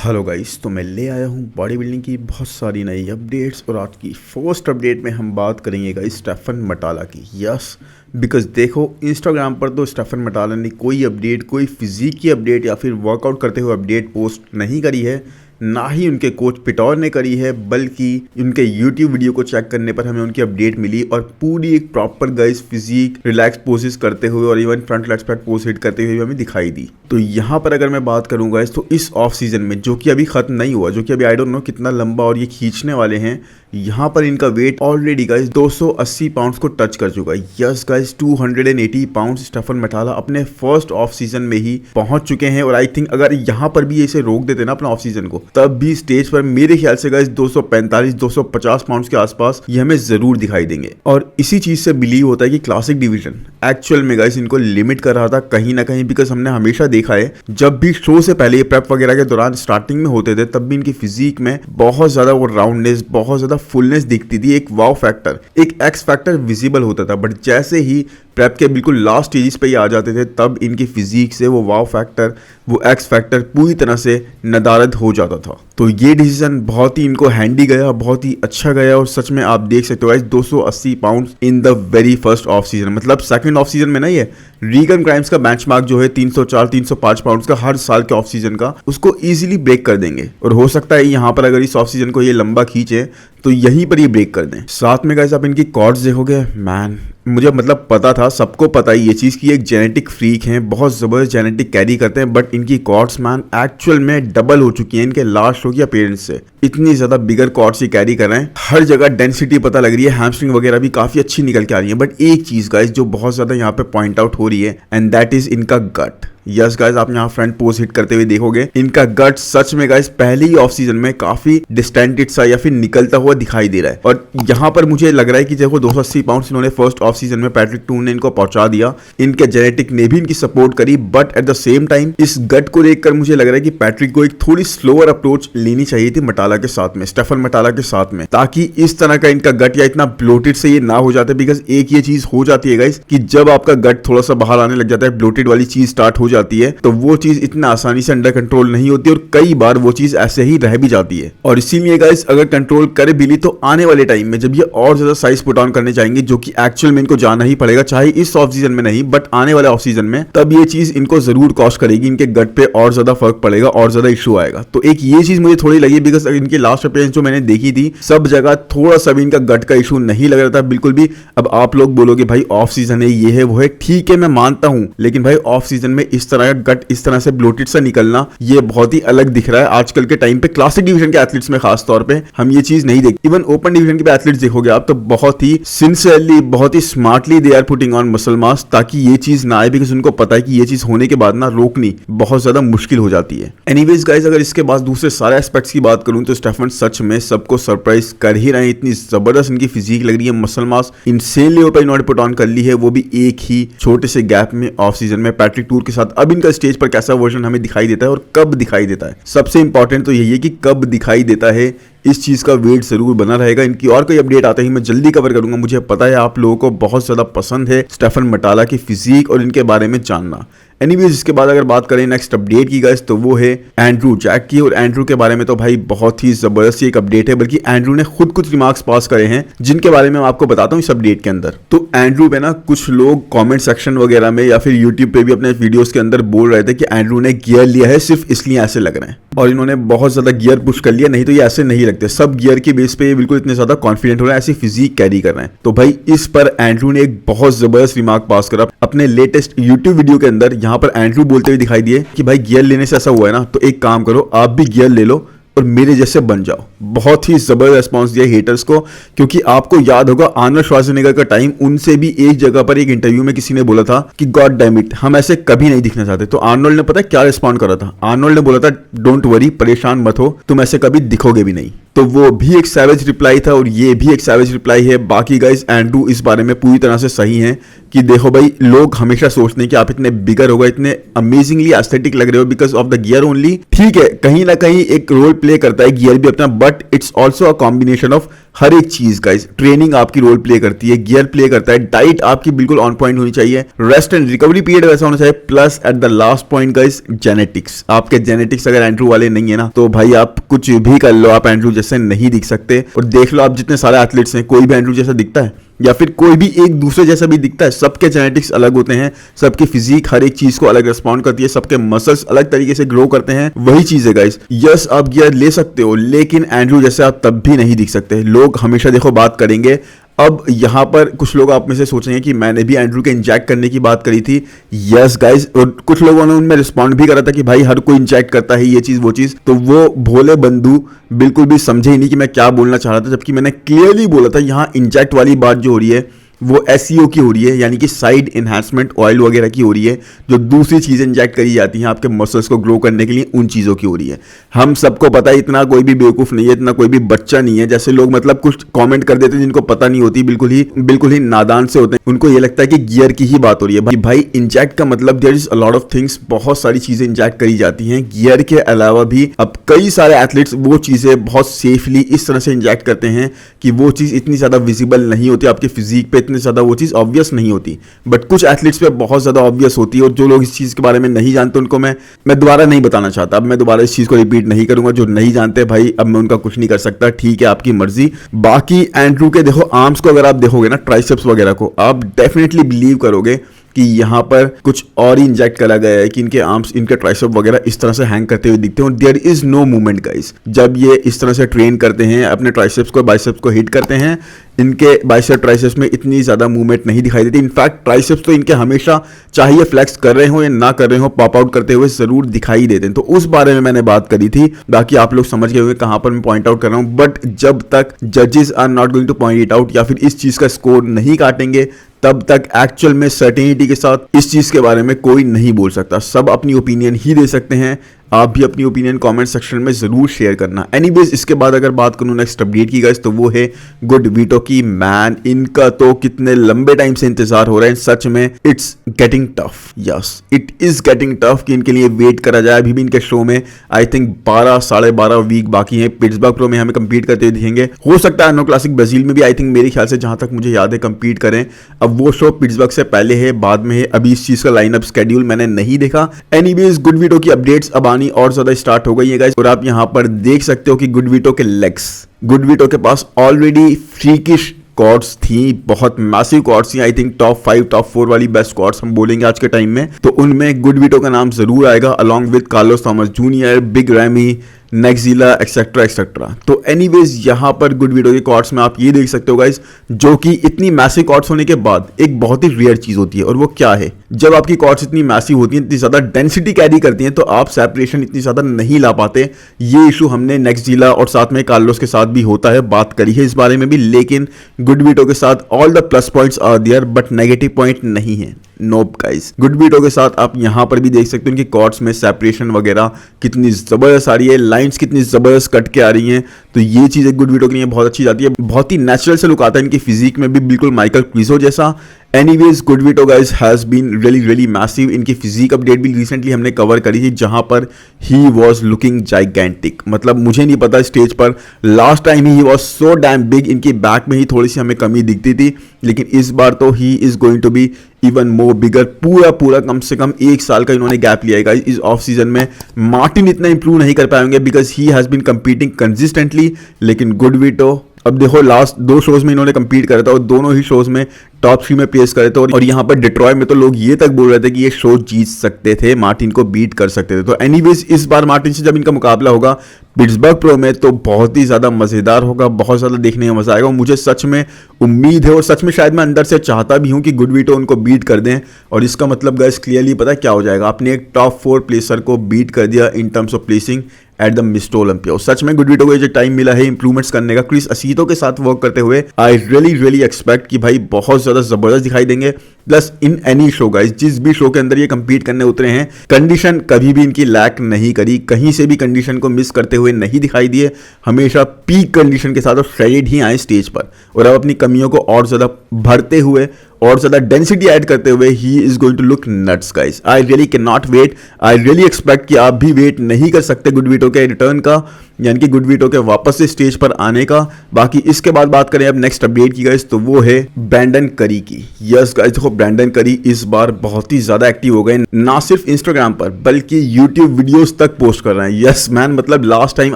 Hello guys, तो मैं ले आया हूँ बॉडी बिल्डिंग की बहुत सारी नई अपडेट्स। और आज की फर्स्ट अपडेट में हम बात करेंगे गाइस स्टेफन मटाला की। यस, बिकॉज देखो इंस्टाग्राम पर तो स्टेफन मटाला ने कोई अपडेट, कोई फिजिक की अपडेट या फिर वर्कआउट करते हुए अपडेट पोस्ट नहीं करी है, ना ही उनके कोच पिटौर ने करी है, बल्कि उनके यूट्यूब वीडियो को चेक करने पर हमें उनकी अपडेट मिली और पूरी एक proper guys physique relax poses करते हुए और even front leg squat pose hit करते हुए हमें दिखाई दी। तो यहाँ पर अगर मैं बात करूँ गाइस, तो इस ऑफ सीजन में जो कि अभी खत्म नहीं हुआ, जो कि अभी आई डोंट नो कितना लंबा और ये खींचने वाले हैं, यहाँ पर इनका वेट ऑलरेडी गाइस 280 पाउंड्स को टच कर चुका है। यस गाइस, 280 पाउंड्स स्टेफन मटाला अपने फर्स्ट ऑफ सीजन में ही पहुंच चुके हैं। और आई थिंक अगर यहाँ पर भी इसे रोक देते ना अपना ऑफ सीजन को, तब भी स्टेज पर मेरे ख्याल से गाइस 245-250 पाउंड्स के आसपास ये हमें जरूर दिखाई देंगे। और इसी चीज से बिलीव होता है कि क्लासिक डिवीजन एक्चुअल में गाइस इनको लिमिट कर रहा था कहीं ना कहीं, बिकॉज हमने हमेशा देखा है जब भी शो से पहले प्रेप वगैरह के दौरान स्टार्टिंग में होते थे, तब भी इनकी फिजिक में बहुत ज्यादा वो राउंडनेस, बहुत ज्यादा फुलनेस दिखती थी, एक वाव फैक्टर, एक एक्स फैक्टर विजिबल होता था। बट जैसे ही प्रेप के बिल्कुल लास्ट स्टेजेस पे ही आ जाते थे, तब इनकी फिजिक से वो वाव फैक्टर, वो एक्स फैक्टर पूरी तरह से नदारद हो जाता था। तो ये डिसीजन बहुत ही इनको हैंडी गया, बहुत ही अच्छा गया। और सच में आप देख सकते हो guys 280 pound in the very first off season, मतलब सेकंड ऑफ सीजन में ना, ये रीगन क्राइम्स का बेंचमार्क जो है 304-305 पाउंड का हर साल के ऑफ सीजन का, उसको इजीली ब्रेक कर देंगे। और हो सकता है यहाँ पर अगर इस ऑफ सीजन को ये लंबा खींचे तो यहीं पर ये ब्रेक कर दें। साथ में गाइस आप इनकी कॉर्ड्स देखोगे, मैन मुझे मतलब पता था, सबको पता है ये चीज़ की एक जेनेटिक फ्रीक हैं, बहुत ज़बरदस्त जेनेटिक कैरी करते हैं, बट इनकी कॉर्ड्स मैन एक्चुअल में डबल हो चुकी हैं इनके लास्ट शो की अपीयरेंस से। इतनी ज़्यादा बिगर कॉर्ड्स ही कैरी कर रहे हैं, हर जगह डेंसिटी पता लग रही है, हैमस्ट्रिंग वगैरह भी काफ़ी अच्छी निकल के आ रही है। बट एक चीज़ गाइस जो बहुत ज़्यादा यहाँ पे पॉइंट आउट हो रही है, एंड दैट इज़ इनका गट। यस गाइस, आप यहाँ फ्रंट पोज हिट करते हुए देखोगे, इनका गट सच में गाइस पहले ही ऑफ सीजन में काफी डिस्टेंटेड सा या फिर निकलता हुआ दिखाई दे रहा है। और यहाँ पर मुझे लग रहा है कि देखो 280 पाउंड इन्होंने फर्स्ट ऑफ सीजन में पैट्रिक टूर ने इनको पहुंचा दिया, इनके जेनेटिक ने भी इनकी सपोर्ट करी। But at the same time इस गट को देखकर मुझे लग रहा है कि पैट्रिक को एक थोड़ी स्लोअर अप्रोच लेनी चाहिए थी मटाला के साथ में, स्टेफन मटाला के साथ में, ताकि इस तरह का इनका गट या इतना ब्लोटेड से ये ना हो जाते। बिकॉज एक ये चीज हो जाती है गाइस कि जब आपका गट थोड़ा सा बाहर आने लग जाता है, ब्लोटेड वाली चीज स्टार्ट हो जाती है, तो वो चीज इतना आसानी से अंडर कंट्रोल नहीं होती और कई बार वो चीज ऐसे ही रह भी जाती है। और इसीलिए गाइस अगर कंट्रोल करे भी ली, तो आने वाले टाइम में जब ये और ज्यादा साइज पुट ऑन करने चाहेंगे, जो कि एक्चुअल में इनको जाना ही पड़ेगा, चाहे इस ऑफ सीजन में नहीं बट आने वाले ऑफ सीजन में, तब ये चीज इनको जरूर कॉस्ट करेगी, इनके गट पे और ज्यादा फर्क पड़ेगा और ज्यादा इशू आएगा। तो एक ये चीज मुझे थोड़ी लगी, बिकॉज इनकी लास्ट अपीयरेंस जो मैंने देखी थी, सब जगह थोड़ा सा भी इनका गट का इशू नहीं लग रहा था बिल्कुल भी। अब आप लोग बोलोगे भाई ऑफ सीजन है, ये है वो है, ठीक है मैं मानता हूं, लेकिन भाई ऑफ सीजन में इस तरह का गट इस तरह से ब्लोटेड सा निकलना, ये बहुत ही अलग दिख रहा है आजकल के टाइम पे। क्लासिक डिवीजन के एथलीट्स में खास तौर पे हम ये चीज नहीं देखते। इवन ओपन डिवीजन के एथलीट्स देखोगे आप, तो बहुत ही सिंसियरली, बहुत ही smartly they are putting on muscle mass, ताकि ये चीज ना आए, बिकॉज उनको पता है कि ये चीज होने के बाद ना रोकनी बहुत ज्यादा मुश्किल हो जाती है। एनीवेज गाइस, अगर इसके बाद दूसरे सारे एस्पेक्ट्स की बात करूं, तो स्टेफन सच में सबको सरप्राइज कर ही रहे हैं। इतनी जबरदस्त इनकी फिजिक लग रही है, मसल मास इनसेन लेवल पर इन्होंने पुट ऑन कर ली है, वो भी एक ही छोटे से गैप में ऑफ सीजन में पैट्रिक टूर के साथ। अब इनका स्टेज पर कैसा वर्जन हमें दिखाई देता है और कब दिखाई देता है, सबसे इंपॉर्टेंट तो यही है कि कब दिखाई देता है, इस चीज का वेट जरूर बना रहेगा। इनकी और कोई अपडेट आते ही मैं जल्दी कवर करूंगा। मुझे पता है आप लोगों को बहुत ज्यादा पसंद है स्टेफन मटाला की फिजिक और इनके बारे में जानना। एनीवेज, इसके बाद अगर बात करें नेक्स्ट अपडेट की गाइस, तो वो है एंड्रू जैक की। और एंड्रू के बारे में तो भाई बहुत ही जबरदस्त एक अपडेट है, बल्कि एंड्रू ने खुद कुछ रिमार्क्स पास करे हैं, जिनके बारे में मैं आपको बताता हूँ इस अपडेट के अंदर। तो एंड्रू पे ना कुछ लोग कमेंट सेक्शन वगैरह में या फिर यूट्यूब पे भी अपने वीडियोस के अंदर बोल रहे थे कि एंड्रू ने गियर लिया है सिर्फ इसलिए ऐसे लग रहे हैं, और इन्होंने बहुत ज्यादा गियर पुश कर लिया, नहीं तो ये ऐसे नहीं लगते। सब गियर के बेस पे ये बिल्कुल इतने ज्यादा कॉन्फिडेंट हो रहे हैं, ऐसी फिजिक कैरी कर रहे हैं। तो भाई इस पर एंड्रू ने एक बहुत जबरदस्त रिमार्क पास करा अपने लेटेस्ट यूट्यूब वीडियो के अंदर। यहाँ पर एंड्रू बोलते हुए दिखाई दिए कि भाई गियर लेने से ऐसा हुआ है ना, तो एक काम करो, आप भी गियर ले लो और मेरे जैसे बन जाओ। बहुत ही जबरदस्त रिस्पॉन्स दिया हेटर्स को, क्योंकि आपको याद होगा आर्नल्ड श्वार्ज़नेगर का टाइम, उनसे भी एक जगह पर एक इंटरव्यू में किसी ने बोला था कि गॉड डैम इट, हम ऐसे कभी नहीं दिखना चाहते। तो आर्नोल्ड ने पता है क्या रिस्पॉन्ड करा था? आर्नोल्ड ने बोला था डोंट वरी, परेशान मत हो, तुम ऐसे कभी दिखोगे भी नहीं। तो वो भी एक सैवेज रिप्लाई था और ये भी एक सैवेज रिप्लाई है। बाकी गाइस एंड्रू इस बारे में पूरी तरह से सही हैं कि देखो भाई, लोग हमेशा सोचते हैं कि आप इतने बिगर हो गए, इतने अमेजिंगली एस्थेटिक लग रहे हो because of the gear only. ठीक है, कहीं ना कहीं एक रोल प्ले करता है गियर भी अपना, but but it's also a combination of her एक चीज गाइस। ट्रेनिंग आपकी रोल प्ले करती है, गियर प्ले करता है, डाइट आपकी बिल्कुल ऑन पॉइंट होनी चाहिए, रेस्ट एंड रिकवरी पीरियड वैसा होना चाहिए, plus at the last point guys genetics. आपके जेनेटिक्स अगर एंड्रू वाले नहीं है ना तो भाई आप कुछ भी कर लो, आप एंड्रू जैसे नहीं दिख सकते। और देख लो आप जितने सारे एथलीट्स हैं, कोई भी एंड्रू जैसा दिखता है या फिर कोई भी एक दूसरे जैसा भी दिखता है? सबके जेनेटिक्स अलग होते हैं, सबकी फिजिक हर एक चीज को अलग रिस्पॉन्ड करती है, सबके मसल्स अलग तरीके से ग्रो करते हैं। वही चीज है गाइस। यस आप गियर ले सकते हो लेकिन एंड्रू जैसे आप तब भी नहीं दिख सकते। लोग हमेशा देखो बात करेंगे। अब यहां पर कुछ लोग आप में से सोचेंगे कि मैंने भी एंड्रू के इंजेक्ट करने की बात करी थी। यस गाइस, और कुछ लोगों ने उनमें रिस्पॉन्ड भी करा था कि भाई हर कोई इंजेक्ट करता है ये चीज वो चीज। तो वो भोले बंधु बिल्कुल भी समझे ही नहीं कि मैं क्या बोलना चाह रहा था, जबकि मैंने क्लियरली बोला था यहां इंजेक्ट वाली बात जो हो रही है वो SEO की हो रही है, यानी कि साइड एनहांसमेंट ऑयल वगैरह की हो रही है। जो दूसरी चीजें इंजेक्ट करी जाती हैं आपके मसल्स को ग्रो करने के लिए, उन चीजों की हो रही है। हम सबको पता है, इतना कोई भी बेवकूफ नहीं है, इतना कोई भी बच्चा नहीं है। जैसे लोग मतलब कुछ कमेंट कर देते हैं जिनको पता नहीं होती, बिल्कुल ही नादान से होते हैं। उनको ये लगता है कि गियर की ही बात हो रही है। भाई इंजेक्ट का मतलब there is a lot of things, बहुत सारी चीजें इंजेक्ट करी जाती हैं। गियर के अलावा भी अब कई सारे एथलीट्स वो चीजें बहुत सेफली इस तरह से इंजेक्ट करते हैं कि वो चीज इतनी ज्यादा विजिबल नहीं होती, आपके फिजिक पे इतनी ज्यादा वो चीज ऑब्वियस नहीं होती। बट कुछ एथलीट्स पे बहुत ज्यादा ऑब्वियस होती है, और जो लोग इस चीज के बारे में नहीं जानते उनको मैं दोबारा नहीं बताना चाहता। अब मैं दोबारा इस चीज को रिपीट नहीं करूंगा। जो नहीं जानते भाई, अब मैं उनका कुछ नहीं कर सकता, ठीक है, आपकी मर्जी। बाकी एंड्रू के देखो आर्म्स को अगर आप देखोगे ना, ट्राइसेप्स वगैरह को, आप डेफिनेटली बिलीव करोगे कि यहाँ पर कुछ और ही इंजेक्ट करा गया है कि इनके आर्म्स, इनके ट्राइसेप वगैरह इस तरह से हैंग करते हुए दिखते हैं। और there is no movement guys. जब ये इस तरह से ट्रेन करते हैं, अपने ट्राइसेप्स को, बाइसेप्स को हिट करते हैं, इनके बाइसेप ट्राइसेप्स में इतनी ज्यादा मूवमेंट नहीं दिखाई देती। इनफैक्ट ट्राइसेप्स तो इनके हमेशा, चाहे ये फ्लेक्स कर रहे हो या ना कर रहे हो, पॉप आउट करते हुए जरूर दिखाई देते हैं। तो उस बारे में मैंने बात करी थी। बाकी आप लोग समझ गए होंगे कहां पर मैं पॉइंट आउट कर रहा हूं। बट जब तक जजेस are not going to point it out या फिर इस चीज का स्कोर नहीं काटेंगे, तब तक एक्चुअल में सर्टेनिटी के साथ इस चीज के बारे में कोई नहीं बोल सकता। सब अपनी ओपिनियन ही दे सकते हैं। आप भी अपनी ओपिनियन कमेंट सेक्शन में जरूर शेयर करना। एनीवेज, इसके बाद अगर बात करूं नेक्स्ट अपडेट की गाइस, तो वो है गुड वीटो की। मैन, इनका तो कितने लंबे टाइम से इंतजार हो रहा है। सच में it's getting tough. Yes, it is getting tough कि इनके लिए वेट करा जाए। अभी भी इनके शो में आई थिंक 12-12.5 वीक बाकी है। पिट्सबर्ग प्रो में हमें कंपीट करते हुए दिखेंगे। हो सकता है एनो क्लासिक ब्राजील में भी, आई थिंक मेरे ख्याल से जहां तक मुझे याद है, कंपीट करें। अब वो शो पिट्सबर्ग से पहले है, बाद में है। अभी इस चीज का लाइनअप स्केड्यूल मैंने नहीं देखा। एनीवेज, गुड वीटो की अपडेट्स अब आनी और ज्यादा स्टार्ट हो गई है गाइस। और आप यहां पर देख सकते हो कि गुड वीटो के लेग्स, गुड वीटो के पास ऑलरेडी फ्रीकिश कॉर्ड्स थी, बहुत मैसिव कॉर्ड्स थी। आई थिंक टॉप 5 टॉप 4 वाली बेस्ट कॉर्ड्स हम बोलेंगे आज के टाइम में, तो उनमें गुड वीटो का नाम जरूर आएगा, along with Carlos Thomas Junior, big Ramy, नेक्सिला, एक्सेट्रा एक्सेट्रा। तो एनीवेज, यहां पर गुड वीटो के कॉर्ड्स में आप ये देख सकते हो गाइस, जो कि इतनी मैसिव कॉर्ड्स होने के बाद एक बहुत ही रेयर चीज होती है। और वो क्या है? जब आपकी कॉर्ड्स इतनी मैसिव होती हैं, इतनी ज्यादा डेंसिटी कैरी करती हैं, तो आप सेपरेशन इतनी ज्यादा नहीं ला पाते। ये इशू हमने नेक्सिला और साथ में कार्लोस के साथ भी होता है, बात करी है इस बारे में भी। लेकिन गुड वीटो के साथ all the plus points are there, but negative point नहीं है। नोप गाइस, गुड वीटो के साथ आप यहां पर भी देख सकते हो उनकी कॉर्ड्स में सेपरेशन वगैरह कितनी जबरदस्त आ रही है, लाइंस कितनी जबरदस्त कट के आ रही हैं। तो ये चीज एक गुड वीटो के लिए बहुत अच्छी जाती है। बहुत ही नेचुरल से लुक आता है इनकी फिजिक में भी, बिल्कुल माइकल क्विजो जैसा। Anyways, good Vito guys has been really massive. इनकी फिजिक अपडेट भी रिसेंटली हमने कवर करी थी, जहां पर ही वाज लुकिंग जाइगेंटिक। मतलब मुझे नहीं पता स्टेज पर last time he was so damn big, इनकी बैक में ही थोड़ी सी हमें कमी दिखती थी, लेकिन इस बार तो he is going to be even more bigger. पूरा कम से कम 1 साल का इन्होंने गैप लिया है इस ऑफ सीजन में। मार्टिन इतना इंप्रूव नहीं कर पाएंगे because he has been competing consistently, लेकिन गुड वीटो, अब देखो लास्ट 2 शोज में इन्होंने कंपीट करा था और दोनों ही शोज में टॉप 3 में प्लेस करे थे। और यहाँ पर डिट्रॉय में तो लोग ये तक बोल रहे थे कि ये शो जीत सकते थे, मार्टिन को बीट कर सकते थे। तो एनीवेज, इस बार मार्टिन से जब इनका मुकाबला होगा पिट्सबर्ग प्रो में, तो बहुत ही ज्यादा मजेदार होगा, बहुत ज्यादा देखने में मजा आएगा। और मुझे सच में उम्मीद है, और सच में शायद मैं अंदर से चाहता भी हूं कि गुड वीटो उनको बीट कर दें। और इसका मतलब गाइस क्लियरली पता है क्या हो जाएगा, आपने एक टॉप 4 प्लेसर को बीट कर दिया in terms of placing at the Mister Olympia. सच में गुड वीटो को जो टाइम मिला है इंप्रूवमेंट्स करने का, क्रिस असीतो के साथ वर्क करते हुए, आई रियली एक्सपेक्ट कि भाई बहुत ज्यादा जबरदस्त दिखाई देंगे। Plus in any show guys, जिस भी शो के अंदर ये कंपीट करने उतरे हैं, कंडीशन कभी भी इनकी लैक नहीं करी, कहीं से भी कंडीशन को मिस करते हुए नहीं दिखाई दिए। हमेशा पीक कंडीशन के साथ और श्रेडेड ही आए स्टेज पर, और अब अपनी कमियों को और ज्यादा भरते हुए और ज्यादा डेंसिटी ऐड करते हुए he is going to look nuts guys. I really can not wait. I really expect कि आप भी वेट नहीं कर सकते गुड वीटो के रिटर्न का। यानी कि गुडविटो के वापस से स्टेज पर आने का। बाकी इसके बाद बात करें अब नेक्स्ट अपडेट की गाइस, तो वो है ब्रैंडन करी की। यस गाइस, देखो ब्रैंडन करी इस बार बहुत ही ज्यादा एक्टिव हो गए, ना सिर्फ इंस्टाग्राम पर बल्कि यूट्यूब वीडियोस तक पोस्ट कर रहे हैं। यस मैन, मतलब लास्ट टाइम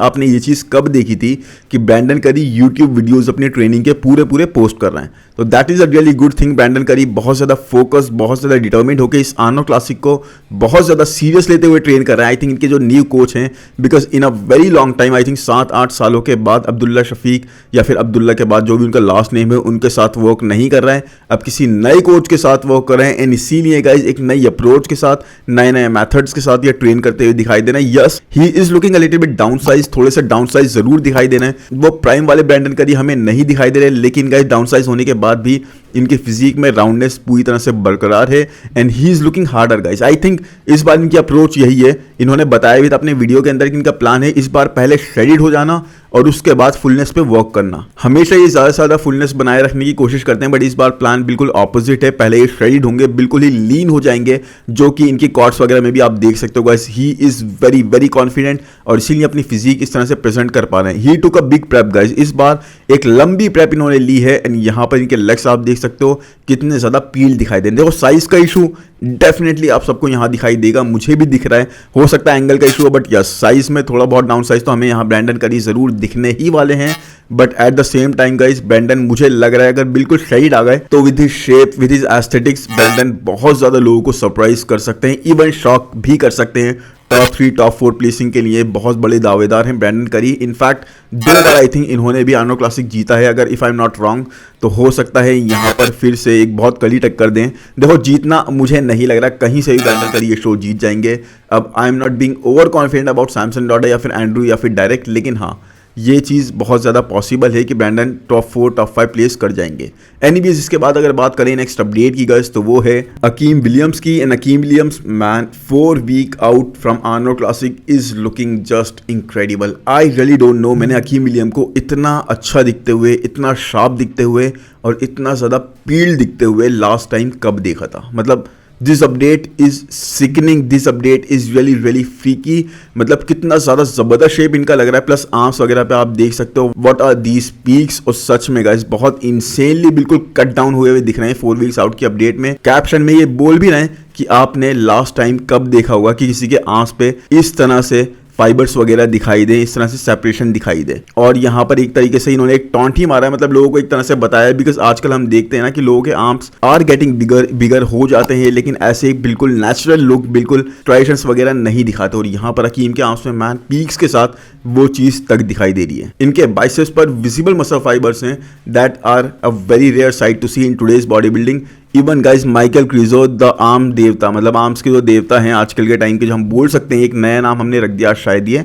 आपने ये चीज कब देखी थी कि ब्रैंडन करी यूट्यूब वीडियोस अपनी ट्रेनिंग के पूरे पोस्ट कर रहे हैं? तो that is a really good thing. Brandon Curry बहुत ज्यादा फोकस, बहुत ज्यादा डिटर्मिन्ड होकर इस आर्नो क्लासिक को बहुत ज्यादा सीरियस लेते हुए ट्रेन कर रहे हैं। आई थिंक इनके जो न्यू कोच हैं, because in a very long time, I think 7-8 सालों के बाद अब्दुल्ला शफीक या फिर अब्दुल्ला के बाद जो भी उनका लास्ट नेम है उनके साथ वर्क नहीं कर रहे हैं, अब किसी नए कोच के साथ वर्क कर रहे हैं। एंड इसीलिए गाइज एक नई अप्रोच के साथ, नए मेथड्स के साथ ये ट्रेन करते हुए दिखाई दे रहे हैं। Yes, he is looking a little bit down size, थोड़े से डाउन साइज जरूर दिखाई दे रहे हैं। वो प्राइम वाले ब्रैंडन करी हमें नहीं दिखाई दे रहे, लेकिन गाइज डाउन साइज होने के बाद भी इनके फिजिक में राउंडनेस पूरी तरह से बरकरार है and he is looking harder guys. I think इस बार इनकी अप्रोच यही है, इन्होंने बताया भी था अपने वीडियो के अंदर कि इनका प्लान है इस बार पहले श्रेडिड हो जाना और उसके बाद फुलनेस पे वर्क करना। हमेशा ये ज़्यादा से ज़्यादा फुलनेस बनाए रखने की कोशिश करते हैं, बट इस बार प्लान बिल्कुल ऑपोजिट है। पहले ये श्रेडिड होंगे, बिल्कुल ही लीन हो जाएंगे, जो कि इनकी कॉर्ड्स वगैरह में भी आप देख सकते हो guys. He is very confident और इसीलिए अपनी फिजिक इस तरह से प्रेजेंट कर पा रहे हैं। ही टुक अ बिग प्रेप गाइस, इस बार एक लंबी प्रेप इन्होंने ली है एंड यहाँ पर इनके लेग्स आप देख सकते हो कितने ज़्यादा पील दिखाई दे रहे हैं। देखो साइज का इशू डेफिनेटली आप सबको यहाँ दिखाई देगा, मुझे भी दिख रहा है, हो सकता है एंगल का इशू हो, बट यस साइज में थोड़ा बहुत डाउन साइज तो हमें यहाँ ब्रैंडन करी जरूर दिखने ही वाले हैं। But at the same time guys, Brandon मुझे लग रहा है अगर बिल्कुल सही आ गए तो with his shape, with his aesthetics, Brandon बहुत ज्यादा लोगों को सरप्राइज कर सकते हैं, इवन शॉक भी कर सकते हैं। टॉप 3 टॉप 4 प्लेसिंग के लिए बहुत बड़े दावेदार हैं ब्रैंडन करी। इनफैक्ट 2 बार आई थिंक इन्होंने भी आर्नो क्लासिक जीता है, अगर if I am not wrong, तो हो सकता है यहाँ पर फिर से एक बहुत कड़ी टक्कर दें। देखो जीतना मुझे नहीं लग रहा, कहीं से भी ब्रैंडन करी ये शो जीत जाएंगे। अब I am not being over confident about Samson Dauda या फिर एंड्रू या फिर डायरेक्ट, लेकिन हाँ ये चीज़ बहुत ज़्यादा पॉसिबल है कि ब्रैंडन टॉप 4 टॉप 5 प्लेस कर जाएंगे। एनीवेज इसके बाद अगर बात करें नेक्स्ट अपडेट की गाइस, तो वो है अकीम विलियम्स की। And Akim Williams man 4 week out from Arnold Classic is looking just incredible. I really don't know मैंने अकीम विलियम को इतना अच्छा दिखते हुए, इतना शार्प दिखते हुए और इतना ज़्यादा पील दिखते हुए लास्ट टाइम कब देखा था। मतलब this update is sickening, this update is really freaky. मतलब कितना ज़्यादा ज़बरदस्त शेप इनका लग रहा है, प्लस आर्म्स वगैरह पे आप देख सकते हो व्हाट आर दीज पीक्स। और सच में गाइस बहुत इंसेनली बिल्कुल कट डाउन हुए हुए दिख रहे हैं 4 वीक्स आउट की अपडेट में। कैप्शन में ये बोल भी रहे हैं कि आपने लास्ट टाइम कब देखा होगा कि किसी के आर्म्स पे इस तरह से फाइबर्स वगैरह दिखाई दे, इस तरह से सेपरेशन दिखाई दे। और यहाँ पर एक तरीके से इन्होंने एक टॉन्ट ही मारा है, मतलब लोगों को एक तरह से बताया, बिकॉज आजकल हम देखते हैं ना कि लोगों के आर्म्स आर गेटिंग बिगर हो जाते हैं, लेकिन ऐसे एक बिल्कुल नेचुरल लुक, बिल्कुल ट्राइशंस वगैरह नहीं दिखाते। और यहाँ पर अकीम के आर्म्स में मैन पीक्स के साथ वो चीज़ तक दिखाई दे रही है। इनके बाइसेप्स पर विजिबल मसल फाइबर्स हैं that are a very rare sight to see in today's बॉडी बिल्डिंग। Even guys Michael Krizo the arm देवता, मतलब आर्म्स के जो देवता हैं आजकल के टाइम के, जो हम बोल सकते हैं एक नया नाम हमने रख दिया शायद ये,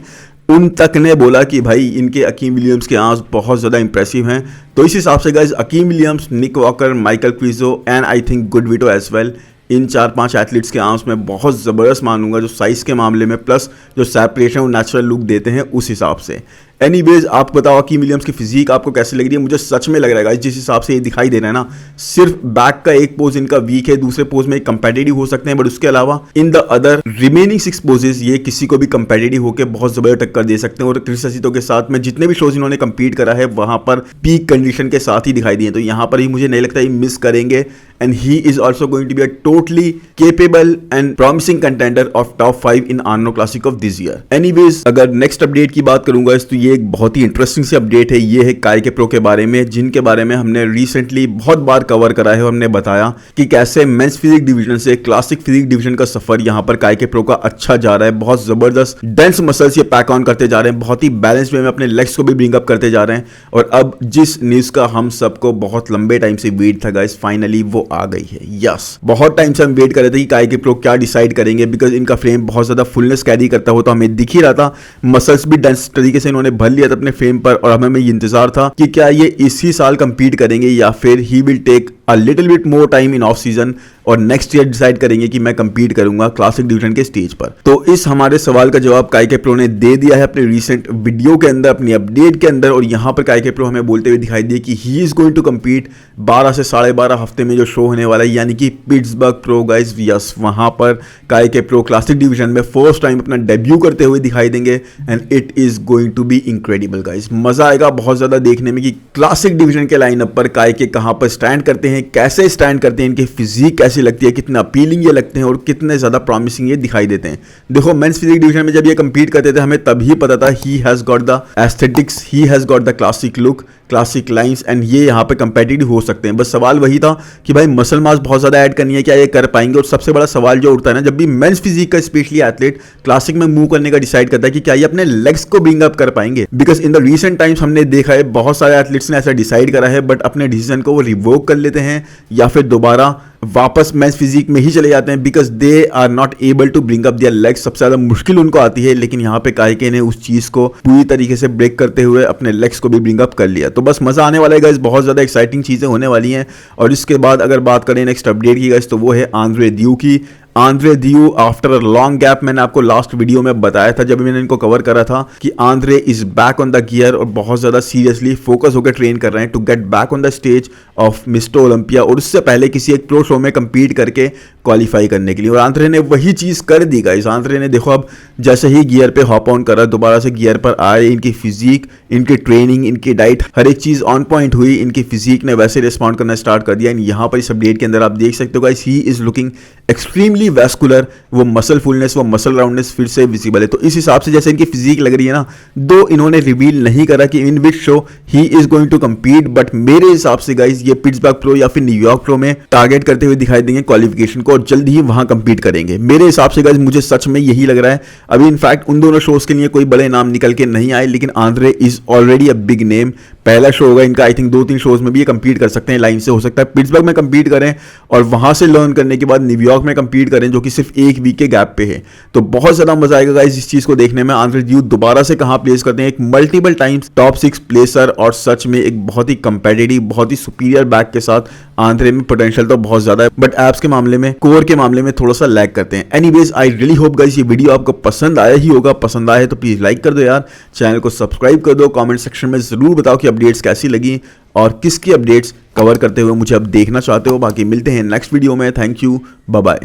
उन तक ने बोला कि भाई इनके अकीम विलियम्स के आर्म्स बहुत ज़्यादा इंप्रेसिव हैं। तो इस हिसाब से guys Akim Williams, Nick Walker, Michael Krizo and I think गुडविटो एज वेल, इन 4-5 एथलीट्स के आर्म्स में बहुत ज़बरदस्त मानूंगा जो साइज़ के मामले में, प्लस जो सेपरेशन और नेचुरल लुक देते हैं उस हिसाब से। एनीवेज आप बताओ अकीम विलियम्स की फिजिक आपको कैसे लग रही है? मुझे सच में लग रहा है जिस हिसाब से ये दिखाई दे रहा है ना, सिर्फ बैक का एक पोज इनका वीक है, दूसरे पोज में कंपेटिटिव हो सकते हैं, बट उसके अलावा in the other remaining 6 poses ये किसी को भी कंपेटिटिव होकर बहुत जबरदस्त टक्कर दे सकते हैं। और क्रिस असीतो के साथ में जितने भी शोज इन्होंने कंपीट करा है वहां पर पीक कंडीशन के साथ ही दिखाई दिए, तो यहाँ पर ही मुझे नहीं लगता ये मिस करेंगे। And he is also going to be a totally capable and promising contender of top 5 in Arnold Classic of this year. Anyways अगर नेक्स्ट अपडेट की बात करूंगा तो ये एक बहुत ही इंटरेस्टिंग सी अपडेट है। ये है काइके प्रो के बारे में, जिनके बारे में हमने रिसेंटली बहुत बार कवर करा है। हमने बताया कि कैसे मेंस फिजिक डिवीजन से क्लासिक फिजिक डिवीजन का सफर यहाँ पर काइके प्रो का अच्छा जा रहा है। बहुत जबरदस्त डेंस मसल्स ये पैक ऑन करते जा रहे हैं, बहुत ही बैलेंस वे में अपने लेग्स को भी ब्रिंग अप करते जा रहे हैं। और अब जिस न्यूज का हम सबको बहुत लंबे टाइम से वेट था गाइस, फाइनली वो आ गई है। यस, बहुत टाइम से हम वेट कर रहे थे कि काइके प्रो क्या डिसाइड करेंगे, बिकॉज इनका फ्रेम बहुत ज्यादा फुलनेस कैरी करता हो तो हमें दिख ही रहा था, मसल्स भी डेंस तरीके से इन्होंने भर लिया था अपने फ्रेम पर। और हमें ये इंतजार था कि क्या ये इसी साल कंपीट करेंगे या फिर he will take a little bit more time in off season और नेक्स्ट ईयर डिसाइड करेंगे कि मैं कंपीट करूंगा क्लासिक डिवीजन के स्टेज पर। तो इस हमारे सवाल का जवाब काईके प्रो ने दे दिया है अपने रीसेंट वीडियो के अंदर, अपनी अपडेट के अंदर। और यहाँ पर काईके प्रो हमें बोलते हुए दिखाई दिए कि he is going to compete 12 से 12.5 हफ्ते में जो शो होने वाला है, यानी कि पिट्सबर्ग प्रो गाइस। यस, वहां पर काईके प्रो क्लासिक डिवीजन में फर्स्ट टाइम अपना डेब्यू करते हुए दिखाई देंगे and it is going to be incredible guys. मजा आएगा बहुत ज्यादा देखने में कि क्लासिक डिवीजन के लाइनअप पर काईके कहां पर स्टैंड करते हैं, कैसे स्टैंड करते हैं, इनकी फिजिक कैसी लगती है, कितना अपीलिंग ये लगते हैं और कितने ज्यादा प्रॉमिसिंग ये दिखाई देते हैं। देखो मेंस फिजिक डिवीजन में जब ये कंपीट करते थे हमें तभी पता था he has got the aesthetics, he has got the classic look, classic lines and ये यहाँ पे कंपेटिटिव हो सकते हैं। बस सवाल वही था कि भाई मसल मास बहुत ज्यादा ऐड करनी है, क्या ये कर पाएंगे। और सबसे बड़ा सवाल जो उठता है ना जब भी मेंस फिजिक का स्पेशली एथलीट क्लासिक में मूव करने का डिसाइड करता है कि क्या ये अपने लेग्स को ब्रिंग अप कर पाएंगे। Because in the recent times हमने देखा है बहुत सारे एथलीट्स ने ऐसा डिसाइड करा है बट अपने डिसीजन को वो रिवोक कर लेते हैं या फिर दोबारा वापस मेंस फिजिक में ही चले जाते हैं because they are not able to bring up their legs. सबसे ज्यादा मुश्किल उनको आती है, लेकिन यहाँ पे काईके ने उस चीज को पूरी तरीके से ब्रेक करते हुए अपने लेग्स को भी ब्रिंग अप कर लिया। तो बस मजा आने वाला है गाइस, बहुत ज्यादा एक्साइटिंग चीजें होने वाली हैं। और इसके बाद अगर बात करें नेक्स्ट अपडेट की गाइस तो वो है आंद्रे ड्यू की। Andre due after a long gap, मैंने आपको लास्ट वीडियो में बताया था जब मैंने इनको कवर करा था कि Andre is back on the gear और बहुत ज्यादा सीरियसली फोकस होकर ट्रेन कर रहे हैं to get back on the stage of Mr Olympia और उससे पहले किसी एक प्रो शो में कंपीट करके क्वालिफाई करने के लिए। और आंद्रे ने वही चीज कर दी गाइस। आंद्रे ने देखो अब जैसे ही गियर पे हॉप ऑन करा, दोबारा से गियर पर आए, इनकी फिजिक, इनकी ट्रेनिंग, इनकी डाइट, हर एक चीज ऑन पॉइंट हुई, इनकी फिजिक ने वैसे रिस्पॉन्ड करना स्टार्ट कर दिया। यहाँ पर इस अपडेट के अंदर आप देख सकते हो guys he is looking extremely vascular, वो मसल फुलनेस, वो मसल राउंडनेस फिर से विजिबल है। तो इस हिसाब से जैसे इनकी फिजिक लग रही है ना, दो इन्होंने रिवील नहीं करा कि in which show he is going to compete, but मेरे हिसाब से गाइस ये पिट्सबर्ग प्रो या फिर न्यूयॉर्क प्रो में टारगेट करते हुए दिखाई देंगे क्वालिफिकेशन को और जल्द ही वहां कंपीट करेंगे। मेरे हिसाब से गाइस मुझे सच में यही लग रहा है। अभी इनफैक्ट उन दोनों शोज के लिए कोई बड़े नाम निकल के नहीं आए, लेकिन Andre is already a big name. पहला शो होगा इनका, आई थिंक 2-3 शोज में भी ये कंपीट कर सकते हैं लाइन से। हो सकता है पिट्सबर्ग में कंपीट करें और वहां से लर्न करने के बाद न्यूयॉर्क में कंपीट करें जो कि सिर्फ एक वीक के गैप पे है। तो बहुत ज्यादा मजा आएगा गाइस इस चीज को देखने में। आंद्रे ड्यू दोबारा से कहां प्लेस करते हैं, एक मल्टीपल टाइम्स टॉप 6 प्लेसर और सच में एक बहुत ही कंपेटिटिव, बहुत ही सुपीरियर बैक के साथ आंद्रे में पोटेंशियल तो बहुत ज्यादा है, बट एब्स के मामले में, कोर के मामले में थोड़ा सा लैग करते हैं। Anyways I really hope guys ये वीडियो आपको पसंद आया ही होगा। पसंद आए तो प्लीज लाइक कर दो यार, चैनल को सब्सक्राइब कर दो, कमेंट सेक्शन में जरूर बताओ कि अपडेट्स कैसी लगी और किसकी अपडेट्स कवर करते हुए मुझे अब देखना चाहते हो। बाकी मिलते हैं नेक्स्ट वीडियो में। Thank you, bye bye.